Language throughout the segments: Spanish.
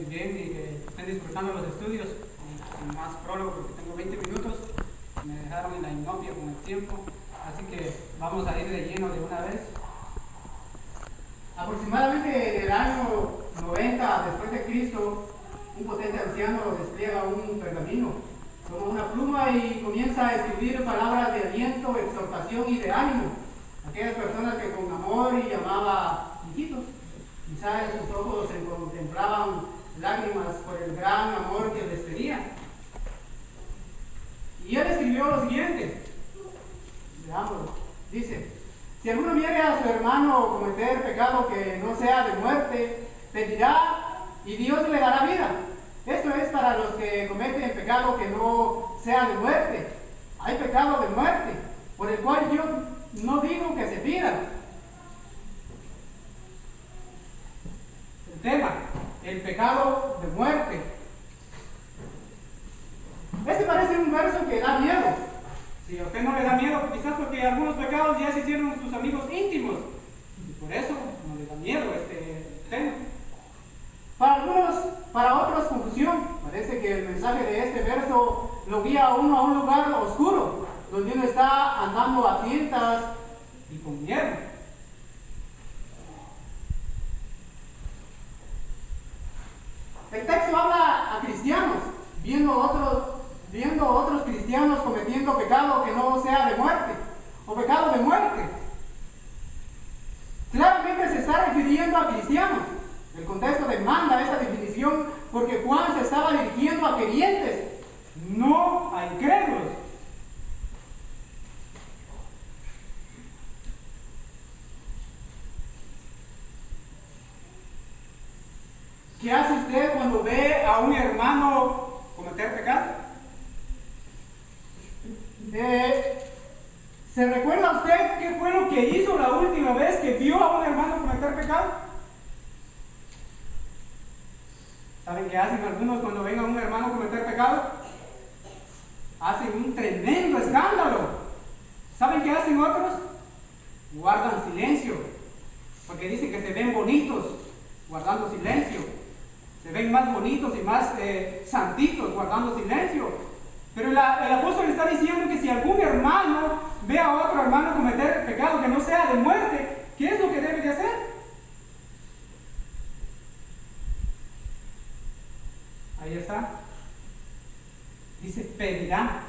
bien y que estén disfrutando los estudios. Sin más prólogo, porque tengo 20 minutos. Me dejaron en la inopia con el tiempo. Así que vamos a ir de lleno de una vez. Aproximadamente en el año 90 después de Cristo, un potente anciano despliega un pergamino, toma una pluma y comienza a escribir palabras de aliento, exhortación y de ánimo a aquellas personas que con amor y llamaba hijitos. Quizá en sus ojos se contemplaban lágrimas por el gran amor que les tenía. Y él escribió lo siguiente, veámoslo, dice: si alguno viene a su hermano cometer pecado que no sea de muerte, pedirá y Dios le dará vida. Esto es para los que cometen pecado que no sea de muerte. Hay pecado de muerte, por el cual yo no digo que se pida. El tema, el pecado de muerte. Este parece un verso que da miedo. Si a usted no le da miedo, quizás porque algunos pecados ya se hicieron sus amigos íntimos. Y por eso no le da miedo este tema. Para algunos, para otros, confusión. Parece que el mensaje de este verso lo guía a uno a un lugar oscuro, donde uno está andando a tientas y con miedo. El texto habla a cristianos, viendo otros cristianos cometiendo pecado que no sea de muerte, o pecado de muerte. Claramente se está refiriendo a cristianos. El contexto demanda esta definición porque Juan se estaba dirigiendo a creyentes, no a incrédulos. ¿Qué hace usted cuando ve a un hermano cometer pecado? ¿Se recuerda usted qué fue lo que hizo la última vez que vio a un hermano cometer pecado? ¿Saben qué hacen algunos cuando ven a un hermano cometer pecado? Hacen un tremendo escándalo. ¿Saben qué hacen otros? Guardan silencio, porque dicen que se ven bonitos guardando silencio. Se ven más bonitos y más santitos guardando silencio. Pero el apóstol está diciendo que si algún hermano ve a otro hermano cometer pecado que no sea de muerte, ¿qué es lo que debe de hacer? Ahí está. Dice, pedirá.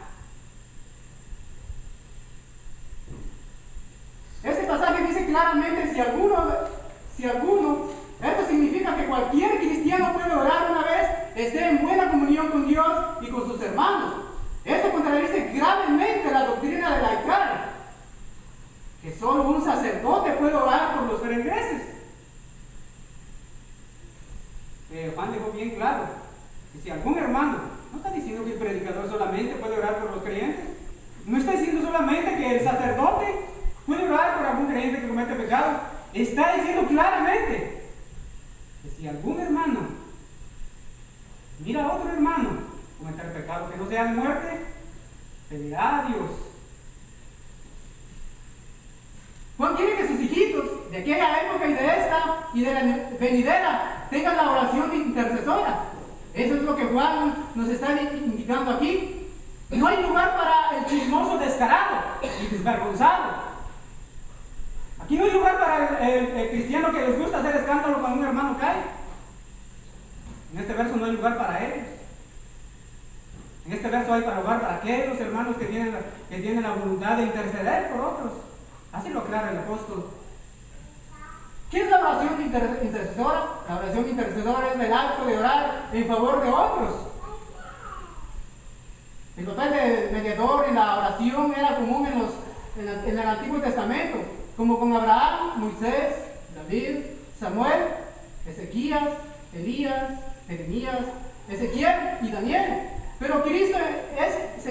Este pasaje dice claramente si alguno, esto significa que cualquier cristiano puede orar una vez, esté en buena comunión con Dios y con sus hermanos. Esto contradice gravemente la doctrina de laical, que solo un sacerdote puede orar por los feligreses. Juan dejó bien claro que si algún hermano, no está diciendo que el predicador solamente puede orar por los creyentes, no está diciendo solamente que el sacerdote puede orar por algún creyente que comete pecado, está diciendo claramente que si algún hermano mira a otro hermano cometer pecado que no sea de muerte, pedirá a Dios. Juan quiere que sus hijitos de aquella época y de esta y de la venidera tengan la oración intercesora. Eso es lo que Juan nos está indicando aquí. No hay lugar para el chismoso descarado y desvergonzado. Aquí no hay lugar para el cristiano que les gusta hacer escándalo cuando un hermano cae. En este verso no hay lugar para ellos. En este verso hay lugar para aquellos hermanos que tienen la voluntad de interceder por otros. Así lo aclara el apóstol. ¿Qué es la oración intercesora? La oración intercesora es el acto de orar en favor de otros. El papel de mediador en la oración era común en el Antiguo Testamento, como con Abraham, Moisés, David, Samuel, Ezequías, Elías, Jeremías, Ezequiel y Daniel. Pero Cristo es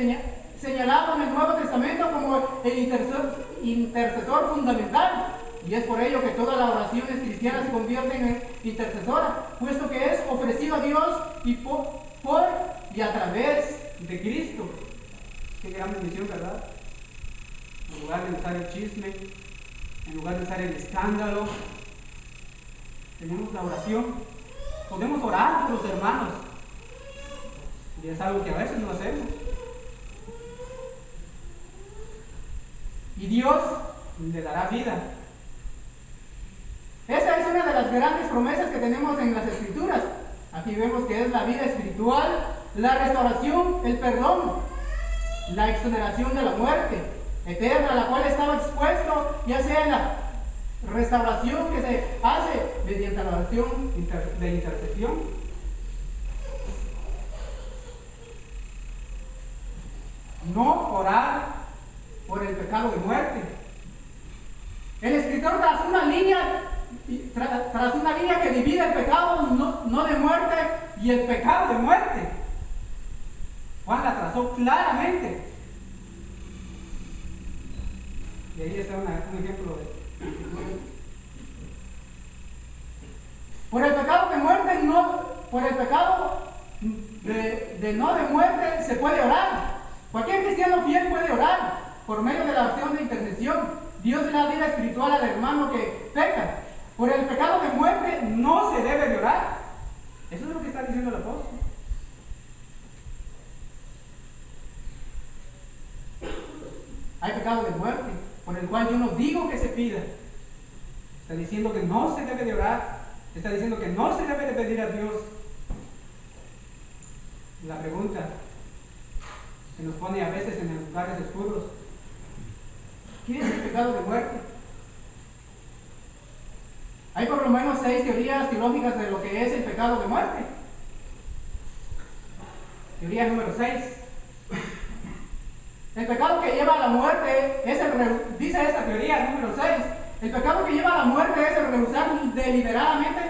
señalado en el Nuevo Testamento como el intercesor fundamental. Y es por ello que todas las oraciones cristianas se convierten en intercesora, puesto que es ofrecido a Dios y por y a través de Cristo. Qué gran bendición, ¿verdad? En lugar de usar el chisme, en lugar de usar el escándalo, tenemos la oración podemos orar por los hermanos. Y es algo que a veces no hacemos. Y Dios le dará vida. Esa es una de las grandes promesas que tenemos en las Escrituras. Aquí vemos que es la vida espiritual, la restauración, el perdón, la exoneración de la muerte eterna, a la cual estaba expuesto, ya sea en la restauración que se hace mediante la oración de intercesión. No orar por el pecado de muerte. El escritor tras una línea que divide el pecado no de muerte y el pecado de muerte. Juan la trazó claramente. Y ahí está un ejemplo de... Por el pecado de muerte, por el pecado no de muerte se puede orar. Cualquier cristiano fiel puede orar por medio de la oración de intercesión. Dios da vida espiritual al hermano que peca. Por el pecado de muerte no se debe de orar. Eso es lo que está diciendo el apóstol. Hay pecado de muerte, por el cual yo no digo que se pida. Está diciendo que no se debe de orar. Está diciendo que no se debe de pedir a Dios. La pregunta que nos pone a veces en lugares oscuros: ¿qué es el pecado de muerte? Hay por lo menos 6 teorías teológicas de lo que es el pecado de muerte. Teoría número 6. El pecado que lleva a la muerte es dice esta teoría número 6, el pecado que lleva a la muerte es el rehusar deliberadamente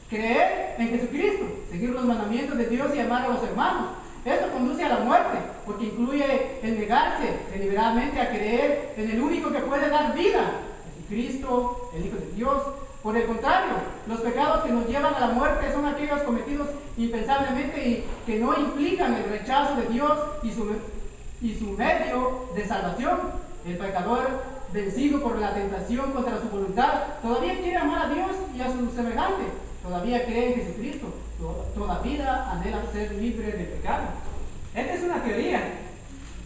creer en Jesucristo, seguir los mandamientos de Dios y amar a los hermanos. Esto conduce a la muerte, porque incluye el negarse deliberadamente a creer en el único que puede dar vida, Jesucristo, el Hijo de Dios. Por el contrario, los pecados que nos llevan a la muerte son aquellos cometidos impensablemente y que no implican el rechazo de Dios y su medio de salvación. El pecador, vencido por la tentación contra su voluntad, todavía quiere amar a Dios y a su semejante, todavía cree en Jesucristo, todavía anhela ser libre de pecado. Esta es una teoría,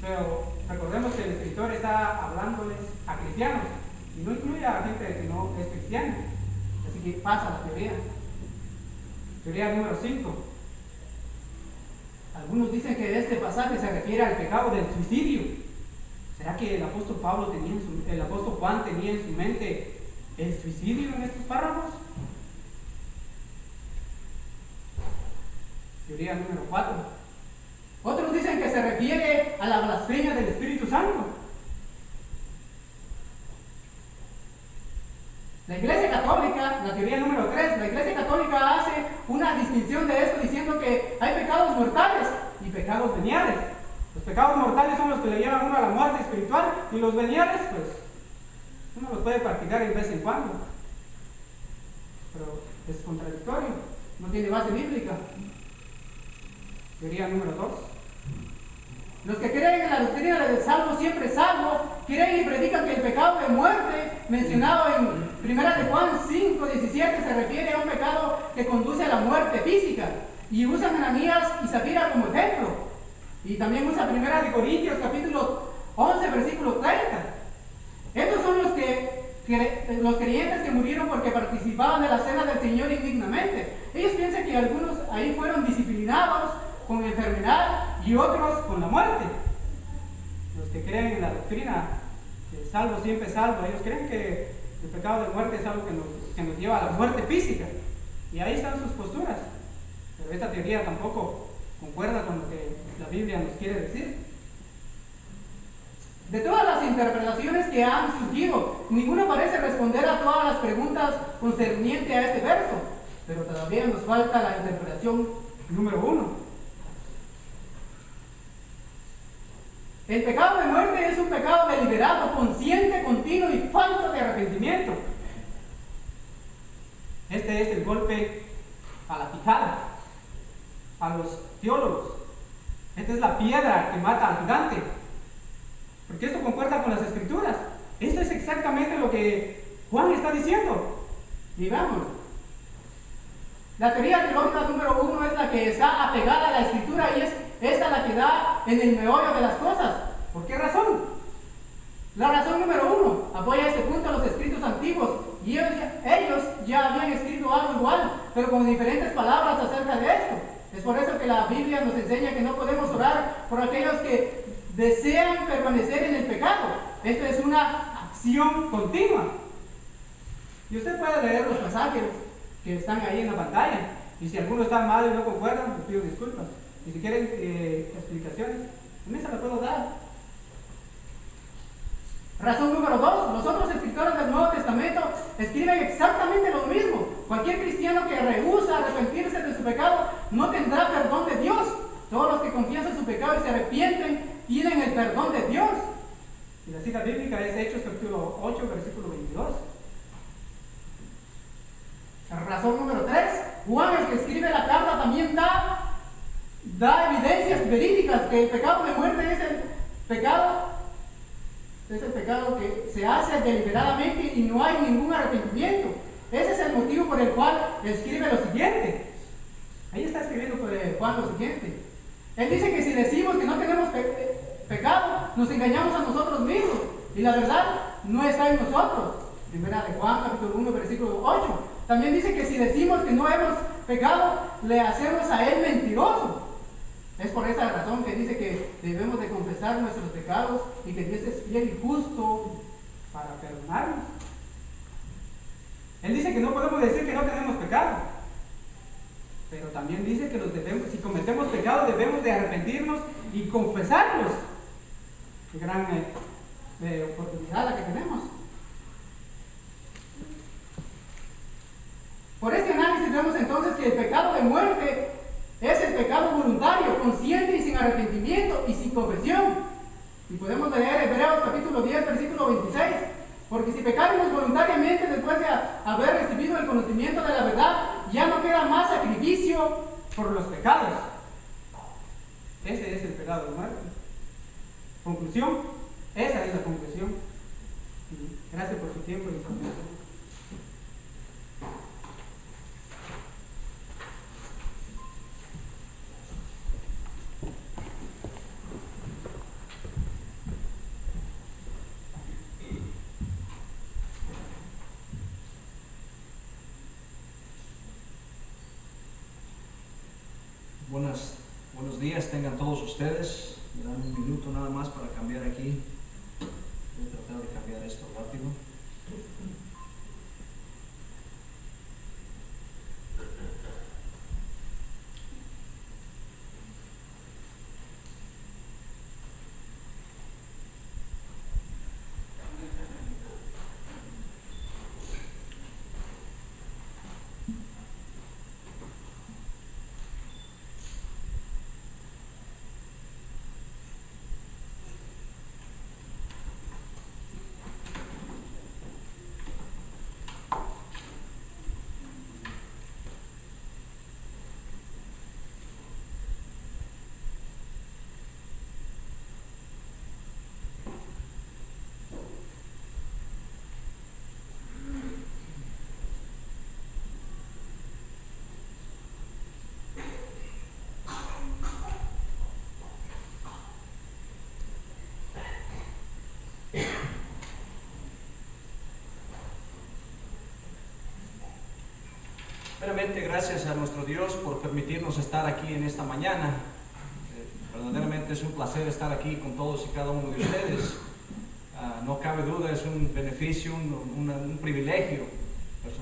pero recordemos que el escritor está hablándoles a cristianos y no incluye a gente que no es cristiana. Así que pasa la teoría. Teoría número 5. Algunos dicen que este pasaje se refiere al pecado del suicidio. ¿Será que el apóstol Juan tenía en su mente el suicidio en estos párrafos? Teoría número 4. Otros dicen que se refiere a la blasfemia del Espíritu Santo. La Iglesia Católica, la teoría número 3, la Iglesia Católica hace una distinción de esto diciendo que hay pecados mortales y pecados veniales. Los pecados mortales son los que le llevan a uno a la muerte espiritual, y los veniales, pues, uno los puede practicar de vez en cuando. Pero es contradictorio, no tiene base bíblica. Teoría número 2. Los que creen en la doctrina del salvo siempre salvo, creen y predican que el pecado de muerte, mencionado en 1 Juan 5:17, se refiere a un pecado que conduce a la muerte física, y usan Ananías y Zafira como ejemplo. Y también usa 1 Corintios capítulo 11, versículo 30. Estos son los creyentes que murieron porque participaban de la cena del Señor indignamente. Ellos piensan que algunos ahí fueron disciplinados con enfermedad y otros con la muerte. Los que creen en la doctrina que salvo siempre salvo, ellos creen que el pecado de muerte es algo que nos lleva a la muerte física, y ahí están sus posturas. Pero esta teoría tampoco concuerda con lo que la Biblia nos quiere decir. De todas las interpretaciones que han surgido, ninguna parece responder a todas las preguntas concernientes a este verso, pero todavía nos falta la interpretación número 1. El pecado de muerte es un pecado deliberado, consciente, continuo y falto de arrepentimiento. Este es el golpe a la quijada a los teólogos. Esta es la piedra que mata al gigante, porque esto concuerda con las Escrituras. Esto es exactamente lo que Juan está diciendo. Digamos, La teoría teológica número 1 es la que está apegada a la Escritura y es esta la que da en el meollo de las cosas. ¿Por qué razón? La razón número 1 apoya este punto a los escritos antiguos y ellos ya habían escrito algo igual, pero con diferentes palabras acerca de esto. Es por eso que la Biblia nos enseña que no podemos orar por aquellos que desean permanecer en el pecado. Esto es una acción continua. Y usted puede leer los pasajes que están ahí en la pantalla. Y si alguno está mal y no concuerdan, les pido disculpas. Y si quieren explicaciones, en esa la puedo dar. Razón número 2. Los otros escritores del Nuevo Testamento escriben exactamente lo mismo. Cualquier cristiano que rehúsa arrepentirse de su pecado no tendrá perdón de Dios. Todos los que confiesan su pecado y se arrepienten tienen el perdón de Dios. Y la cita bíblica es Hechos capítulo 8, versículo 22. Razón número 3. Juan, el que escribe la carta, también da evidencias verídicas que el pecado de muerte es el pecado que se hace deliberadamente y no hay ningún arrepentimiento. Ese es el motivo por el cual escribe lo siguiente. Ahí está escribiendo Juan lo siguiente. Él dice que si decimos que no tenemos pecado, nos engañamos a nosotros mismos y la verdad no está en nosotros. Primera de Juan, capítulo 1, versículo 8. También dice que si decimos que no hemos pecado, le hacemos a él mentiroso. Es por esa razón que dice que debemos de confesar nuestros pecados y que Dios es fiel y justo para perdonarnos. Él dice que no podemos decir que no tenemos pecado, pero también dice que si cometemos pecado debemos de arrepentirnos y confesarlos. Qué gran oportunidad la que tenemos. Por este análisis vemos entonces que el pecado de muerte es el pecado voluntario, consciente y sin arrepentimiento y sin confesión. Y podemos leer Hebreos capítulo 10, versículo 26. Porque si pecáramos voluntariamente después de haber recibido el conocimiento de la verdad, ya no queda más sacrificio por los pecados. Ese es el pecado de muerte. Conclusión, esa es la conclusión. Gracias por su tiempo y información. Buenos días tengan todos ustedes. Me dan un minuto nada más para cambiar aquí. Voy a tratar de cambiar esto rápido. Primeramente, gracias a nuestro Dios por permitirnos estar aquí en esta mañana. Verdaderamente es un placer estar aquí con todos y cada uno de ustedes. No cabe duda, es un beneficio, un privilegio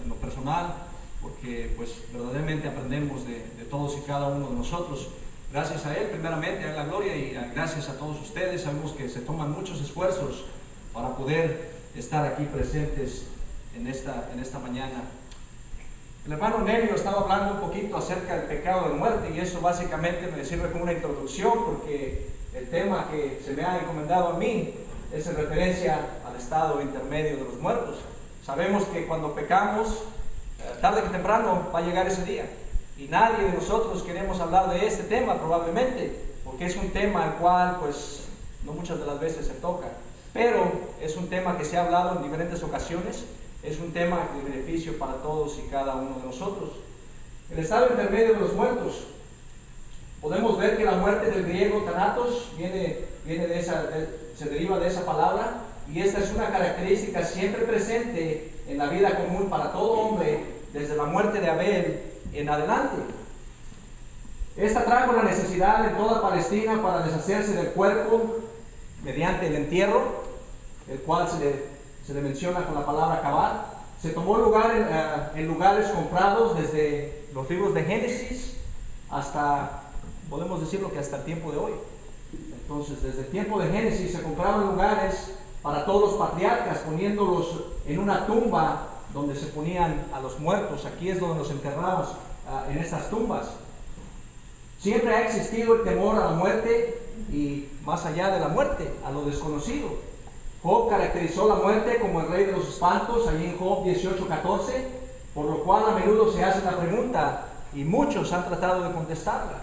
en lo personal, porque pues verdaderamente aprendemos de todos y cada uno de nosotros. Gracias a Él, primeramente, a la gloria, y gracias a todos ustedes. Sabemos que se toman muchos esfuerzos para poder estar aquí presentes en esta mañana. El hermano Nelio estaba hablando un poquito acerca del pecado de muerte, y eso básicamente me sirve como una introducción, porque el tema que se me ha encomendado a mí es en referencia al estado intermedio de los muertos. Sabemos que cuando pecamos, tarde que temprano va a llegar ese día, y nadie de nosotros queremos hablar de este tema probablemente, porque es un tema al cual pues no muchas de las veces se toca, pero es un tema que se ha hablado en diferentes ocasiones. Es un tema de beneficio para todos y cada uno de nosotros. El estado intermedio de los muertos. Podemos ver que la muerte del griego thanatos se deriva de esa palabra, y esta es una característica siempre presente en la vida común para todo hombre desde la muerte de Abel en adelante. Esta trajo la necesidad en toda Palestina para deshacerse del cuerpo mediante el entierro, el cual se le menciona con la palabra cavar. Se tomó lugar en lugares comprados desde los libros de Génesis hasta, podemos decirlo que hasta el tiempo de hoy. Entonces, desde el tiempo de Génesis se compraban lugares para todos los patriarcas, poniéndolos en una tumba donde se ponían a los muertos. Aquí es donde los enterramos, en estas tumbas. Siempre ha existido el temor a la muerte y más allá de la muerte, a lo desconocido. Job caracterizó la muerte como el rey de los espantos, allí en Job 18:14, por lo cual a menudo se hace la pregunta y muchos han tratado de contestarla.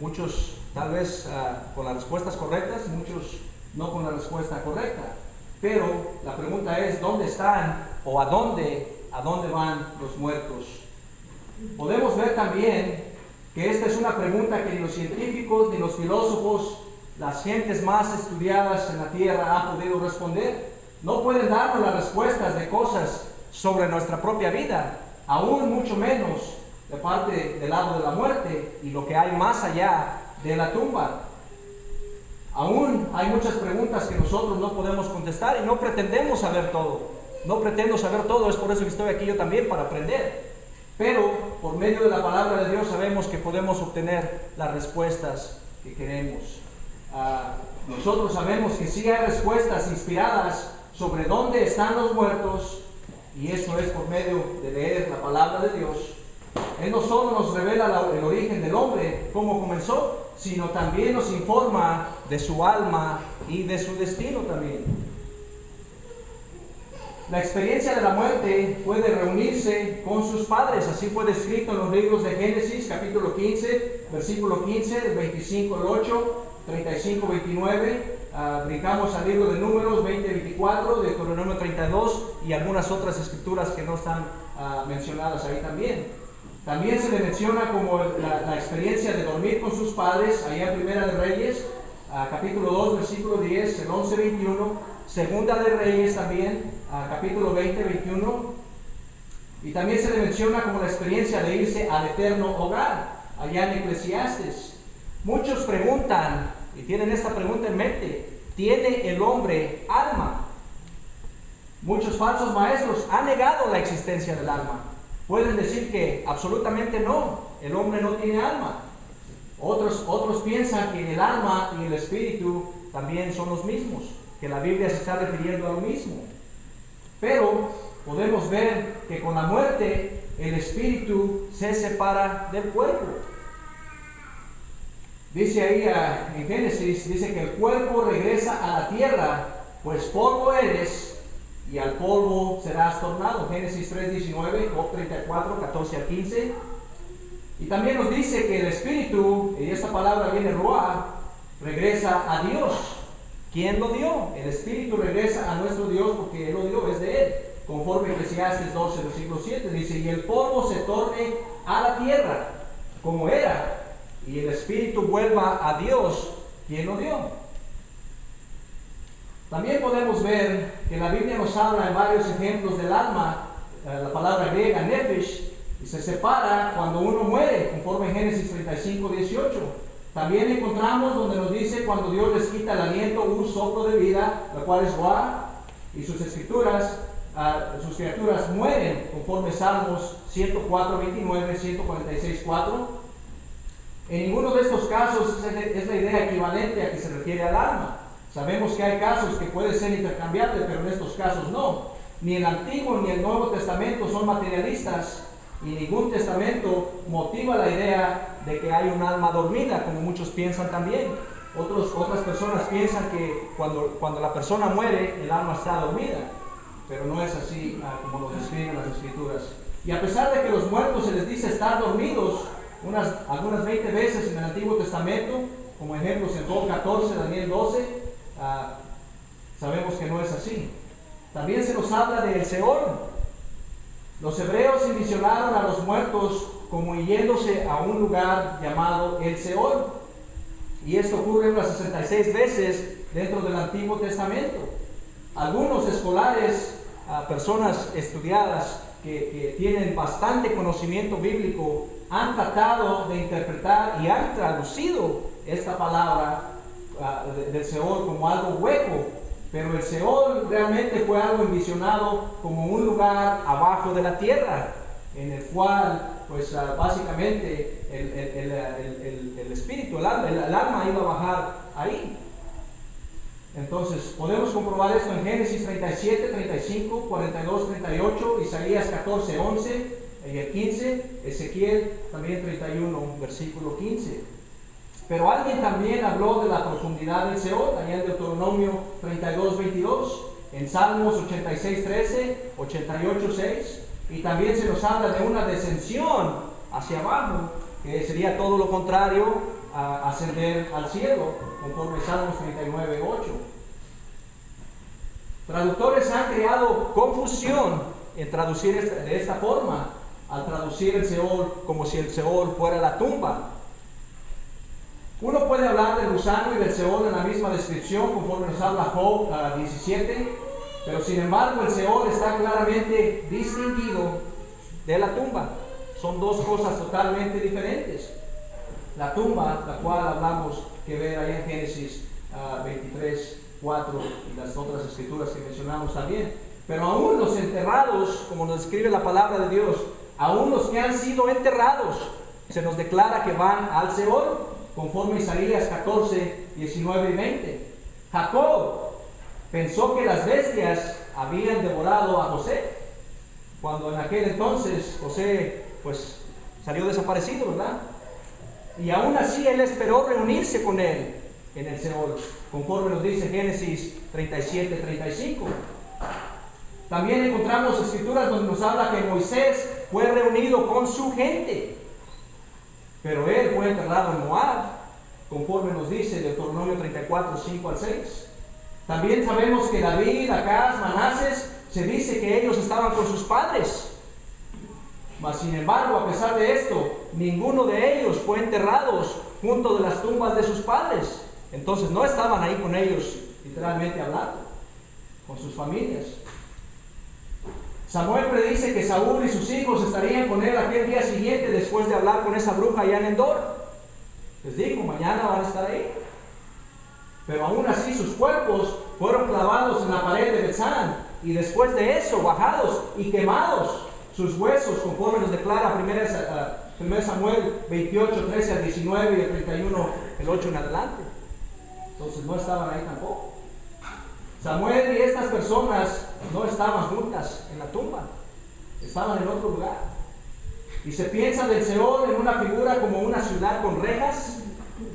Muchos tal vez con las respuestas correctas, muchos no con la respuesta correcta. Pero la pregunta es, ¿dónde están o a dónde van los muertos? Podemos ver también que esta es una pregunta que ni los científicos ni los filósofos, las gentes más estudiadas en la tierra, han podido responder. No pueden darnos las respuestas de cosas sobre nuestra propia vida, aún mucho menos de parte del lado de la muerte y lo que hay más allá de la tumba. Aún hay muchas preguntas que nosotros no podemos contestar y no pretendemos saber todo. No pretendo saber todo, es por eso que estoy aquí yo también, para aprender. Pero por medio de la palabra de Dios sabemos que podemos obtener las respuestas que queremos. Nosotros sabemos que sí hay respuestas inspiradas sobre dónde están los muertos, y eso es por medio de leer la palabra de Dios. Él no solo nos revela el origen del hombre, cómo comenzó, sino también nos informa de su alma y de su destino también. La experiencia de la muerte puede reunirse con sus padres, así fue descrito en los libros de Génesis, capítulo 15, versículo 15, del 25 al 8, 35, 29, brincamos al libro de Números 20, 24, Deuteronomio 32 y algunas otras escrituras que no están mencionadas ahí también. También se le menciona como la experiencia de dormir con sus padres, allá en Primera de Reyes, capítulo 2, versículo 10, el 11, 21, Segunda de Reyes también, capítulo 20, 21, y también se le menciona como la experiencia de irse al eterno hogar, allá en Eclesiastes. Muchos preguntan, y tienen esta pregunta en mente: ¿tiene el hombre alma? Muchos falsos maestros han negado la existencia del alma. Pueden decir que absolutamente no, el hombre no tiene alma. Otros piensan que el alma y el espíritu también son los mismos, que la Biblia se está refiriendo a lo mismo. Pero podemos ver que con la muerte el espíritu se separa del cuerpo. Dice ahí en Génesis, dice que el cuerpo regresa a la tierra, pues polvo eres y al polvo serás tornado. Génesis 3:19, Job 34, 14 al 15. Y también nos dice que el espíritu, y esta palabra viene ruah, regresa a Dios. ¿Quién lo dio? El espíritu regresa a nuestro Dios porque Él lo dio, es de Él. Conforme Eclesiastes 12, versículo 7, dice: y el polvo se torne a la tierra como era, y el espíritu vuelva a Dios, quien lo dio. También podemos ver que la Biblia nos habla en varios ejemplos del alma, la palabra griega nefesh, y se separa cuando uno muere, conforme Génesis 35, 18. También encontramos donde nos dice cuando Dios les quita el aliento, un soplo de vida, la cual es ruah, y sus criaturas mueren, conforme Salmos 104, 29, 146, 4. En ninguno de estos casos es la idea equivalente a que se refiere al alma. Sabemos que hay casos que pueden ser intercambiables, pero en estos casos no. Ni el Antiguo ni el Nuevo Testamento son materialistas, y ningún testamento motiva la idea de que hay un alma dormida, como muchos piensan también. Otras personas piensan que cuando la persona muere, el alma está dormida, pero no es así como lo describen las Escrituras. Y a pesar de que los muertos se les dice estar dormidos algunas 20 veces en el Antiguo Testamento, como ejemplos en Job 14, Daniel 12, sabemos que no es así. También se nos habla del Seol. Los hebreos envisionaron a los muertos como yéndose a un lugar llamado el Seol. Y esto ocurre unas 66 veces dentro del Antiguo Testamento. Algunos escolares, personas estudiadas que tienen bastante conocimiento bíblico, han tratado de interpretar y han traducido esta palabra del Seol como algo hueco, pero el Seol realmente fue algo envisionado como un lugar abajo de la tierra, en el cual pues básicamente el espíritu, el alma iba a bajar ahí. Entonces podemos comprobar esto en Génesis 37, 35, 42, 38, Isaías 14, 11 y el 15, Ezequiel también 31, versículo 15. Pero alguien también habló de la profundidad del Seol, allá en Deuteronomio 32, 22, en Salmos 86, 13, 88, 6, y también se nos habla de una descensión hacia abajo, que sería todo lo contrario a ascender al cielo, conforme Salmos 39, 8. Traductores han creado confusión en traducir de esta forma, al traducir el Seol como si el Seol fuera la tumba. Uno puede hablar del gusano y del Seol en la misma descripción, conforme nos habla Job 17, pero sin embargo el Seol está claramente distinguido de la tumba. Son dos cosas totalmente diferentes. La tumba, la cual hablamos que ver ahí en Génesis 23, 4 y las otras escrituras que mencionamos también. Pero aún los enterrados, como nos describe la palabra de Dios, aún los que han sido enterrados, se nos declara que van al Seol, conforme Isaías 14, 19 y 20. Jacob pensó que las bestias habían devorado a José, cuando en aquel entonces José pues salió desaparecido, ¿verdad? Y aún así él esperó reunirse con él en el Seol, conforme nos dice Génesis 37, 35. También encontramos escrituras donde nos habla que Moisés fue reunido con su gente, pero él fue enterrado en Moab, conforme nos dice Deuteronomio 34, 5 al 6. También sabemos que David, Acaz, Manases, se dice que ellos estaban con sus padres. Mas sin embargo, a pesar de esto, ninguno de ellos fue enterrados junto de las tumbas de sus padres. Entonces no estaban ahí con ellos, literalmente hablando, con sus familias. Samuel predice que Saúl y sus hijos estarían con él aquel día siguiente, después de hablar con esa bruja allá en Endor. Les dijo, mañana van a estar ahí. Pero aún así sus cuerpos fueron clavados en la pared de Betzán, y después de eso bajados y quemados sus huesos, conforme nos declara 1 Samuel 28, 13 al 19 y el 31, el 8 en adelante. Entonces no estaban ahí tampoco. Samuel y estas personas no estaban juntas en la tumba, estaban en otro lugar. Y se piensa del Seol en una figura como una ciudad con rejas,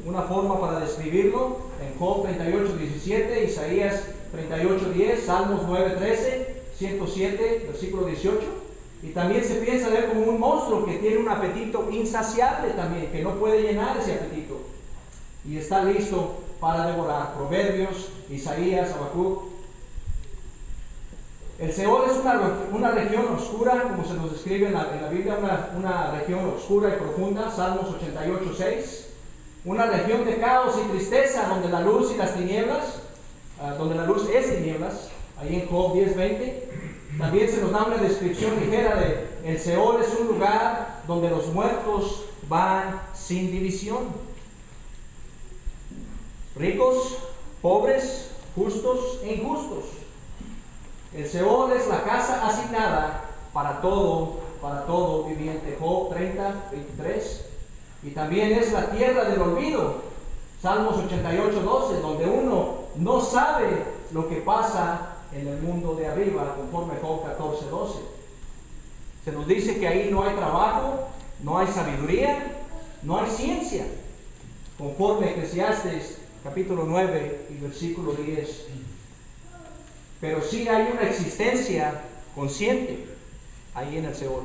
una forma para describirlo en Job 38, 17, Isaías 38, 10, Salmos 9, 13, 107, versículo 18. Y también se piensa de él como un monstruo que tiene un apetito insaciable también, que no puede llenar ese apetito y está listo para devorar. Proverbios, Isaías, Habacuc. El Seol es una región oscura, como se nos describe en la Biblia, una región oscura y profunda, Salmos 88, 6. Una región de caos y tristeza, donde la luz y las tinieblas, donde la luz es tinieblas, ahí en Job 10, 20. También se nos da una descripción ligera de el Seol es un lugar donde los muertos van sin división. Ricos, pobres, justos e injustos. El Seol es la casa asignada para todo viviente. Job 30, 23. Y también es la tierra del olvido. Salmos 88, 12, donde uno no sabe lo que pasa en el mundo de arriba, conforme Job 14, 12. Se nos dice que ahí no hay trabajo, no hay sabiduría, no hay ciencia, conforme Eclesiastes capítulo 9 y versículo 10. Pero sí hay una existencia consciente ahí en el Seol.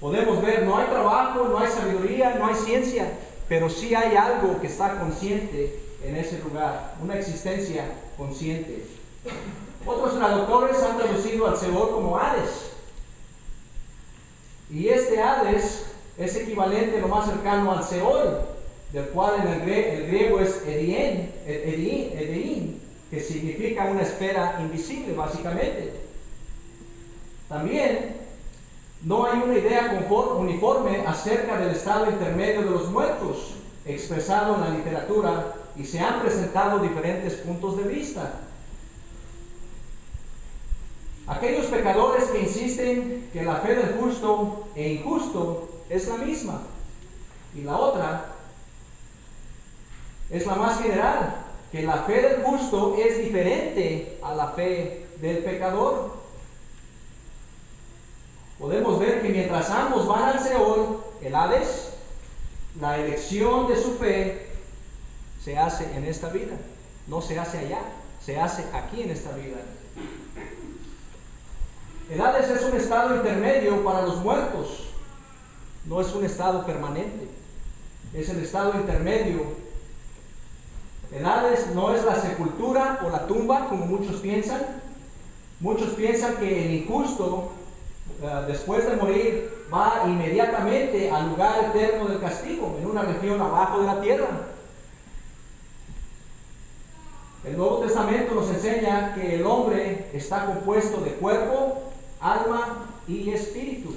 Podemos ver, no hay trabajo, no hay sabiduría, no hay ciencia, pero sí hay algo que está consciente en ese lugar, una existencia consciente. Otros traductores han traducido al Seol como Hades. Y este Hades es equivalente lo más cercano al Seol, del cual en el griego es Edein, que significa una esfera invisible, básicamente. También no hay una idea uniforme acerca del estado intermedio de los muertos, expresado en la literatura, y se han presentado diferentes puntos de vista. Aquellos pecadores que insisten que la fe del justo e injusto es la misma, y la otra es la más general, que la fe del justo es diferente a la fe del pecador. Podemos ver que mientras ambos van al Seol, el Hades, la elección de su fe se hace en esta vida, no se hace allá, se hace aquí en esta vida. El Hades es un estado intermedio para los muertos, no es un estado permanente, es el estado intermedio. El Hades no es la sepultura o la tumba como muchos piensan. Muchos piensan que el injusto, después de morir, va inmediatamente al lugar eterno del castigo, en una región abajo de la tierra. El Nuevo Testamento nos enseña que el hombre está compuesto de cuerpo, alma y espíritu.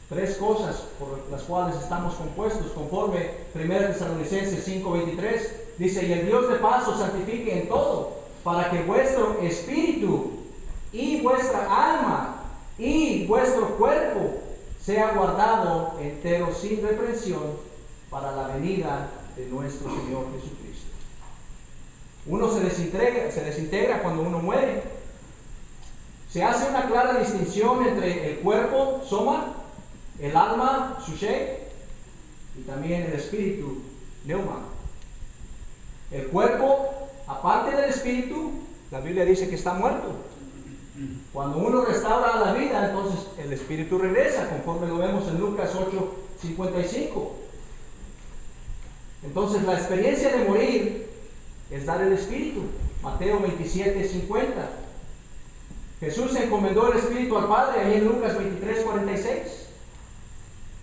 Tres cosas por las cuales estamos compuestos, conforme 1 Tesalonicenses 5:23. Dice: y el Dios de paz os santifique en todo, para que vuestro espíritu y vuestra alma y vuestro cuerpo sea guardado entero sin reprensión para la venida de nuestro Señor Jesucristo. Uno se desintegra cuando uno muere. Se hace una clara distinción entre el cuerpo, soma, el alma, sushé, y también el espíritu, neuma. El cuerpo, aparte del espíritu, la Biblia dice que está muerto. Cuando uno restaura la vida, entonces el espíritu regresa, conforme lo vemos en Lucas 8:55. Entonces la experiencia de morir es dar el espíritu. Mateo 27:50. Jesús encomendó el espíritu al Padre, ahí en Lucas 23:46.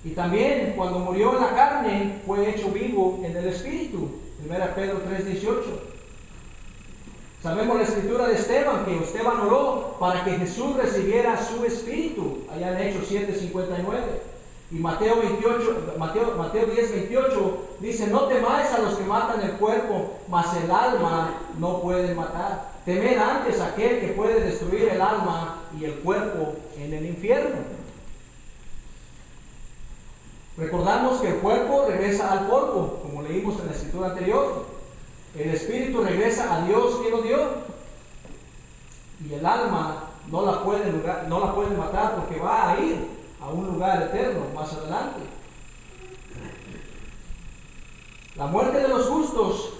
Y también cuando murió en la carne, fue hecho vivo en el espíritu. 1 Pedro 3:18. Sabemos la escritura de Esteban, que Esteban oró para que Jesús recibiera su espíritu, allá en Hechos 7:59. Y Mateo 10:28 dice: no temáis a los que matan el cuerpo, mas el alma no pueden matar. Temed antes a aquel que puede destruir el alma y el cuerpo en el infierno. Recordamos que el cuerpo regresa al polvo, como leímos en la escritura anterior. El espíritu regresa a Dios que lo dio. Y el alma no la pueden matar, porque va a ir a un lugar eterno más adelante. La muerte de los justos,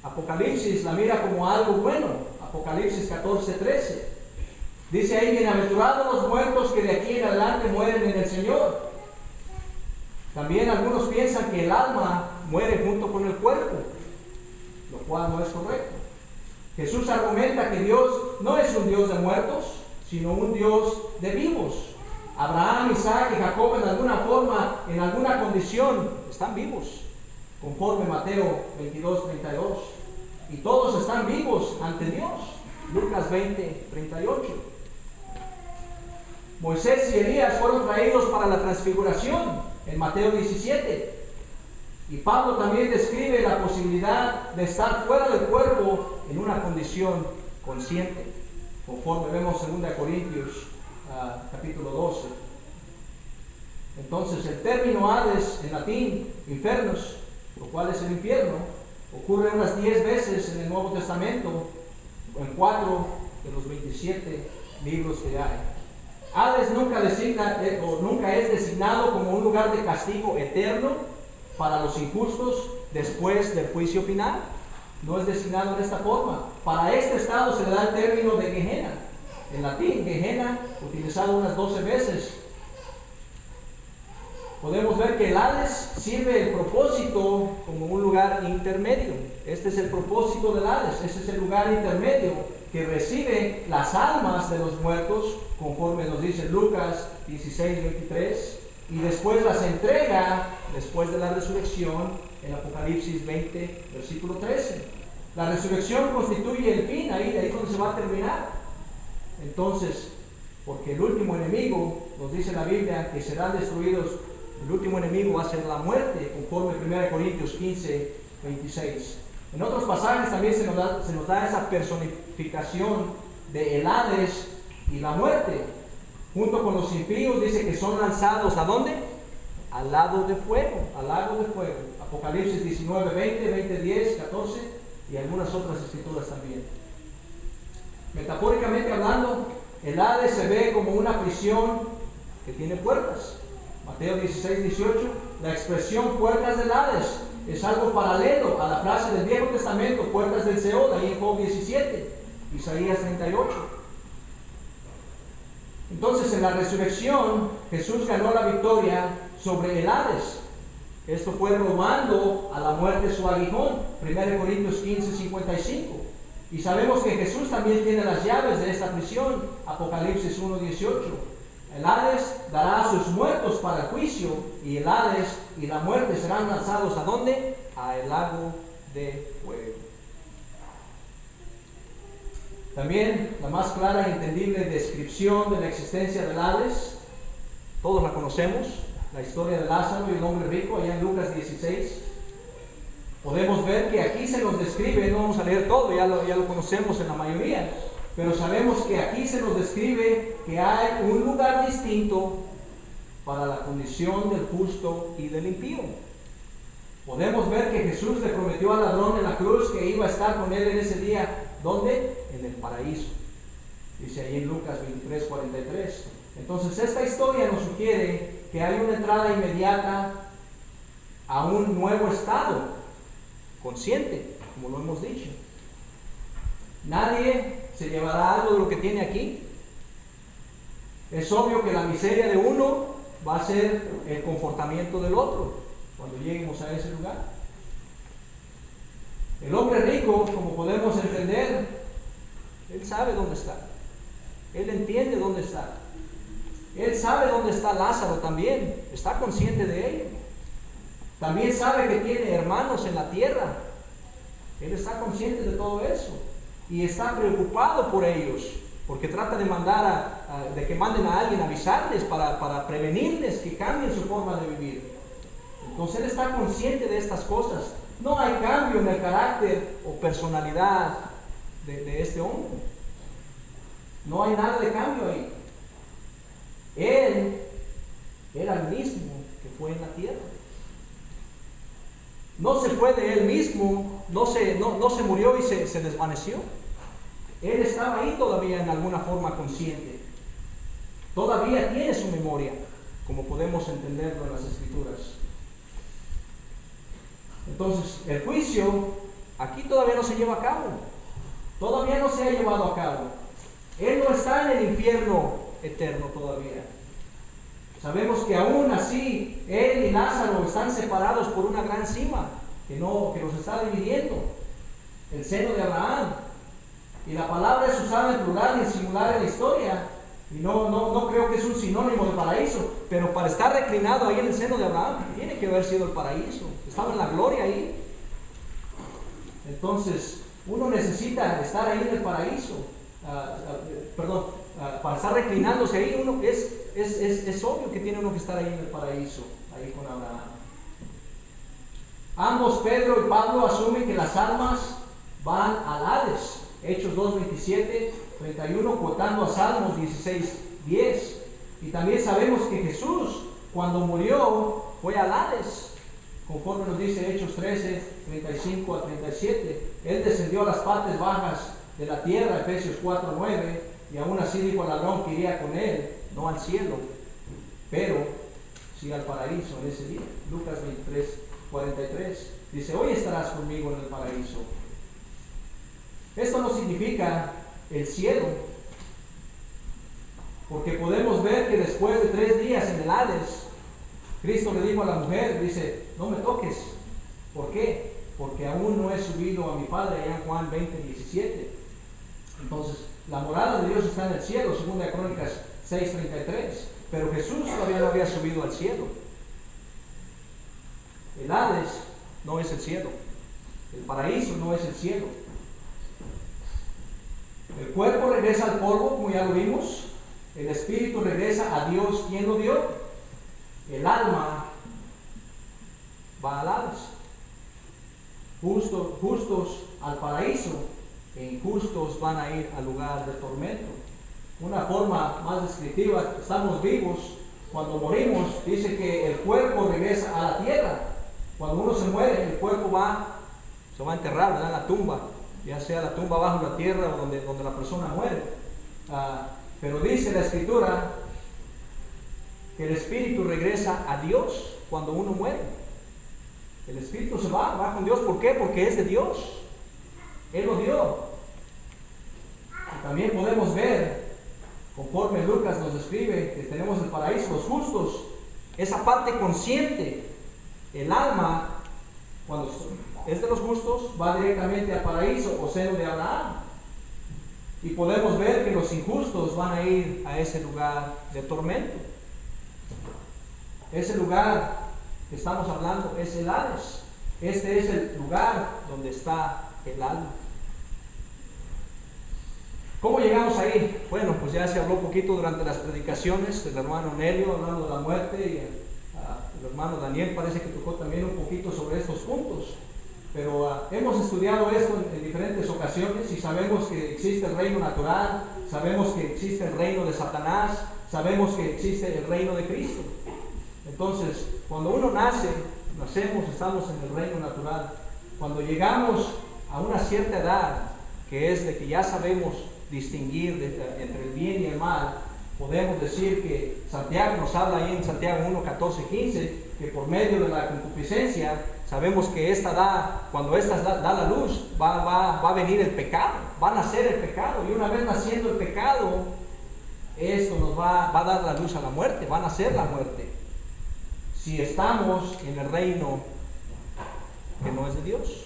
Apocalipsis la mira como algo bueno. Apocalipsis 14:13. Dice ahí: bienaventurados los muertos que de aquí en adelante mueren en el Señor. También algunos piensan que el alma muere junto con el cuerpo, lo cual no es correcto. Jesús argumenta que Dios no es un Dios de muertos, sino un Dios de vivos. Abraham, Isaac y Jacob en alguna forma, en alguna condición, están vivos, conforme Mateo 22:32. Y todos están vivos ante Dios. Lucas 20:38. Moisés y Elías fueron traídos para la transfiguración en Mateo 17. Y Pablo también describe la posibilidad de estar fuera del cuerpo en una condición consciente, conforme vemos en 2 Corintios capítulo 12. Entonces el término Hades, en latín, infernos, lo cual es el infierno, ocurre unas 10 veces en el Nuevo Testamento, en 4 de los 27 libros que hay. Hades nunca es designado como un lugar de castigo eterno para los injustos después del juicio final. No es designado de esta forma. Para este estado se le da el término de Gehenna. En latín, Gehenna, utilizado unas 12 veces. Podemos ver que el Hades sirve el propósito como un lugar intermedio. Este es el propósito del Hades. Este es el lugar intermedio que recibe las almas de los muertos, conforme nos dice Lucas 16:23, y después las entrega después de la resurrección en Apocalipsis 20, versículo 13. La resurrección constituye el fin, ahí es donde se va a terminar. Entonces, porque el último enemigo, nos dice la Biblia, que serán destruidos, el último enemigo va a ser la muerte, conforme 1 Corintios 15, 26. En otros pasajes también se nos da esa personificación de el Hades y la muerte. Junto con los impíos dice que son lanzados ¿a dónde? Al lago de fuego, al lago de fuego. Apocalipsis 19, 20, 20, 10, 14 y algunas otras escrituras también. Metafóricamente hablando, el Hades se ve como una prisión que tiene puertas. Mateo 16, 18, la expresión puertas del Hades es algo paralelo a la frase del Viejo Testamento, puertas del Seol, ahí en Job 17, Isaías 38. Entonces, en la resurrección, Jesús ganó la victoria sobre el Hades. Esto fue robando a la muerte su aguijón, 1 Corintios 15, 55. Y sabemos que Jesús también tiene las llaves de esta prisión, Apocalipsis 1, 18. El Hades dará a sus muertos para el juicio, y el Hades y la muerte serán lanzados ¿a dónde? A el lago de fuego. También la más clara y entendible descripción de la existencia del Hades, todos la conocemos, la historia de Lázaro y el hombre rico, allá en Lucas 16. Podemos ver que aquí se nos describe, no vamos a leer todo, ya lo conocemos en la mayoría, pero sabemos que aquí se nos describe que hay un lugar distinto para la condición del justo y del impío. Podemos ver que Jesús le prometió al ladrón en la cruz que iba a estar con él en ese día. ¿Dónde? En el paraíso. Dice ahí en Lucas 23, 43. Entonces esta historia nos sugiere que hay una entrada inmediata a un nuevo estado consciente, como lo hemos dicho. Nadie se llevará algo de lo que tiene aquí. Es obvio que la miseria de uno va a ser el confortamiento del otro cuando lleguemos a ese lugar. El hombre rico, como podemos entender, él sabe dónde está. Él entiende dónde está. Él sabe dónde está Lázaro también. Está consciente de ello. También sabe que tiene hermanos en la tierra. Él está consciente de todo eso. Y está preocupado por ellos. Porque trata de de que manden a alguien a avisarles para prevenirles que cambien su forma de vivir. Entonces él está consciente de estas cosas. No hay cambio en el carácter o personalidad de este hombre. No hay nada de cambio ahí. Él era el mismo que fue en la tierra. No se fue de él mismo, no se murió y se desvaneció. Él estaba ahí todavía en alguna forma consciente. Todavía tiene su memoria, como podemos entenderlo en las Escrituras. Entonces, el juicio aquí todavía no se lleva a cabo. Todavía no se ha llevado a cabo. Él no está en el infierno eterno todavía. Sabemos que aún así, él y Lázaro están separados por una gran cima que los está dividiendo. El seno de Abraham. Y la palabra es usada en plural y en singular en la historia. Y no creo que es un sinónimo de paraíso. Pero para estar reclinado ahí en el seno de Abraham, tiene que haber sido el paraíso. Estaba en la gloria ahí. Entonces, uno necesita estar ahí en el paraíso. Para estar reclinándose ahí, es obvio que tiene uno que estar ahí en el paraíso, ahí con Abraham. Ambos, Pedro y Pablo, asumen que las almas van al Hades. Hechos 2, 27, 31, cuotando a Salmos 16, 10. Y también sabemos que Jesús, cuando murió, fue al Hades, conforme nos dice Hechos 13, 35 a 37. Él descendió a las partes bajas de la tierra, Efesios 4, 9, y aún así dijo al ladrón que iría con él, no al cielo, pero sí al paraíso en ese día. Lucas 23, 43, dice, hoy estarás conmigo en el paraíso. Esto no significa el cielo, porque podemos ver que después de 3 días en el Hades, Cristo le dijo a la mujer, dice, no me toques. ¿Por qué? Porque aún no he subido a mi Padre, allá en Juan 20, 17. Entonces, la morada de Dios está en el cielo, según de Crónicas 6:33. pero Jesús todavía no había subido al cielo. El Hades no es el cielo, el paraíso no es el cielo. El cuerpo regresa al polvo, como ya lo vimos. El espíritu regresa a Dios, quien lo dio. El alma va al Hades. Justos al paraíso e injustos van a ir al lugar de tormento. Una forma más descriptiva: estamos vivos. Cuando morimos, dice que el cuerpo regresa a la tierra. Cuando uno se muere, el cuerpo se va a enterrar, ¿verdad?, en la tumba, ya sea la tumba bajo la tierra o donde la persona muere. Pero dice la Escritura que el espíritu regresa a Dios cuando uno muere. El espíritu se va con Dios. ¿Por qué? Porque es de Dios. Él lo dio. Y también podemos ver, conforme Lucas nos describe, que tenemos el paraíso, los justos, esa parte consciente. El alma, cuando es de los justos, va directamente al paraíso o seno de Abraham. Y podemos ver que los injustos van a ir a ese lugar de tormento. Ese lugar que estamos hablando es el Hades. Este es el lugar donde está el alma. ¿Cómo llegamos ahí? Bueno, pues ya se habló un poquito durante las predicaciones del hermano Nelio, hablando de la muerte, y el hermano Daniel parece que tocó también un poquito sobre estos puntos. Pero hemos estudiado esto en diferentes ocasiones y sabemos que existe el reino natural, sabemos que existe el reino de Satanás, sabemos que existe el reino de Cristo. Entonces, cuando uno nacemos, estamos en el reino natural. Cuando llegamos a una cierta edad, que es de que ya sabemos distinguir entre el bien y el mal, podemos decir que Santiago nos habla ahí en Santiago 1, 14, 15, que por medio de la concupiscencia sabemos que cuando esta da la luz, va a venir el pecado, va a nacer el pecado, y una vez naciendo el pecado, esto nos va a dar la luz a la muerte, va a nacer la muerte. Si estamos en el reino que no es de Dios.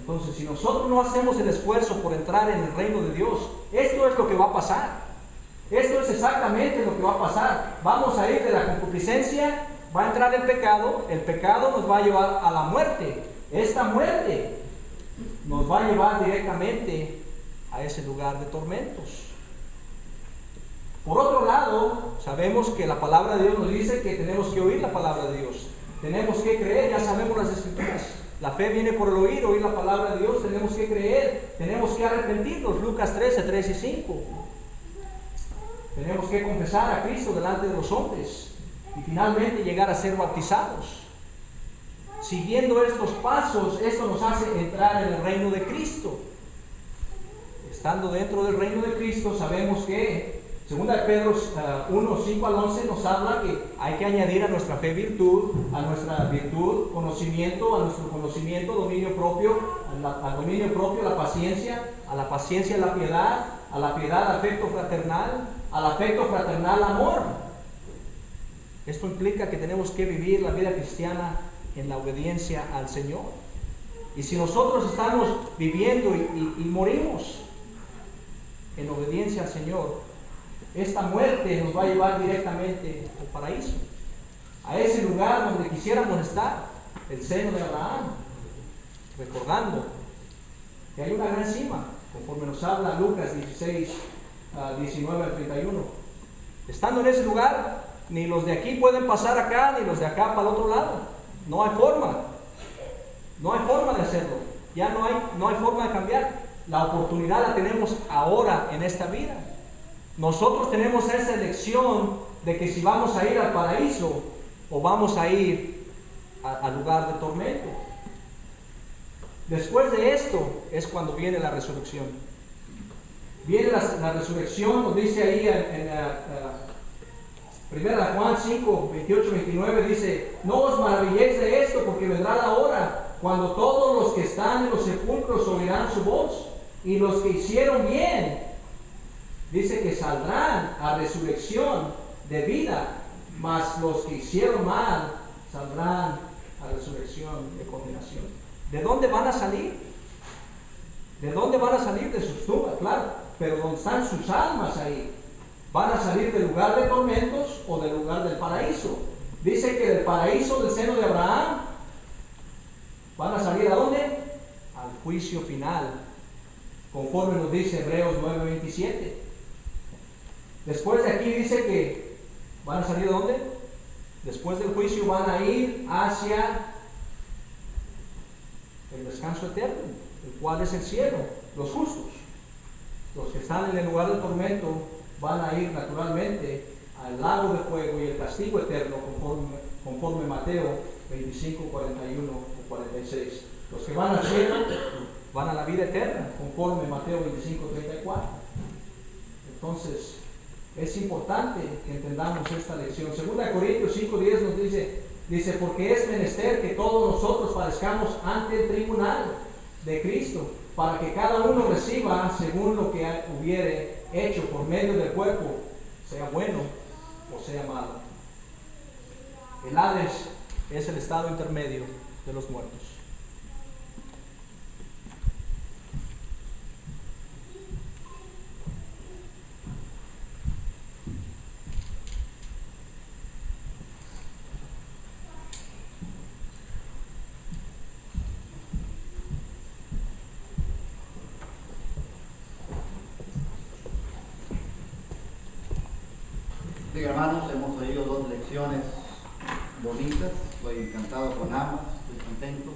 Entonces, si nosotros no hacemos el esfuerzo por entrar en el reino de Dios, esto es lo que va a pasar. Esto es exactamente lo que va a pasar. Vamos a ir de la concupiscencia, va a entrar el pecado nos va a llevar a la muerte. Esta muerte nos va a llevar directamente a ese lugar de tormentos. Por otro lado, sabemos que la palabra de Dios nos dice que tenemos que oír la palabra de Dios. Tenemos que creer, ya sabemos las Escrituras. La fe viene por el oír la palabra de Dios, tenemos que creer, tenemos que arrepentirnos. Lucas 13, 3 y 5. Tenemos que confesar a Cristo delante de los hombres y finalmente llegar a ser bautizados. Siguiendo estos pasos, esto nos hace entrar en el reino de Cristo. Estando dentro del reino de Cristo, sabemos que 2 Pedro 1, 5 al 11 nos habla que hay que añadir a nuestra fe virtud, a nuestra virtud conocimiento, a nuestro conocimiento dominio propio, al dominio propio la paciencia, a la paciencia la piedad, a la piedad afecto fraternal, al afecto fraternal amor. Esto implica que tenemos que vivir la vida cristiana en la obediencia al Señor. Y si nosotros estamos viviendo y morimos en obediencia al Señor, esta muerte nos va a llevar directamente al paraíso, a ese lugar donde quisiéramos estar, el seno de Abraham, recordando que hay una gran cima, conforme nos habla Lucas 16, 19 al 31. Estando en ese lugar, ni los de aquí pueden pasar acá, ni los de acá para el otro lado. No hay forma de hacerlo, ya no hay forma de cambiar. La oportunidad la tenemos ahora en esta vida. Nosotros tenemos esa elección de que si vamos a ir al paraíso o vamos a ir al lugar de tormento. Después de esto es cuando viene la resurrección. Viene la resurrección, nos dice ahí en 1 Juan 5, 28, 29, dice: no os maravilléis de esto, porque vendrá la hora cuando todos los que están en los sepulcros oirán su voz, y los que hicieron bien, dice que saldrán a resurrección de vida, mas los que hicieron mal saldrán a resurrección de condenación. ¿De dónde van a salir? ¿De dónde van a salir? De sus tumbas, claro, pero donde están sus almas ahí. ¿Van a salir del lugar de tormentos o del lugar del paraíso? Dice que del paraíso del seno de Abraham van a salir ¿a dónde? Al juicio final, conforme nos dice Hebreos 9:27. Después de aquí dice que van a salir ¿a dónde? Después del juicio van a ir hacia el descanso eterno, el cual es el cielo, los justos. Los que están en el lugar del tormento van a ir naturalmente al lago de fuego y el castigo eterno, conforme Mateo 25, 41 o 46. Los que van al cielo van a la vida eterna, conforme Mateo 25, 34. Entonces, es importante que entendamos esta lección. 2 Corintios 5:10 nos dice, porque es menester que todos nosotros parezcamos ante el tribunal de Cristo, para que cada uno reciba según lo que hubiere hecho por medio del cuerpo, sea bueno o sea malo. El Hades es el estado intermedio de los muertos. Bien, hermanos, hemos oído 2 lecciones bonitas. Estoy encantado con ambas, estoy contento.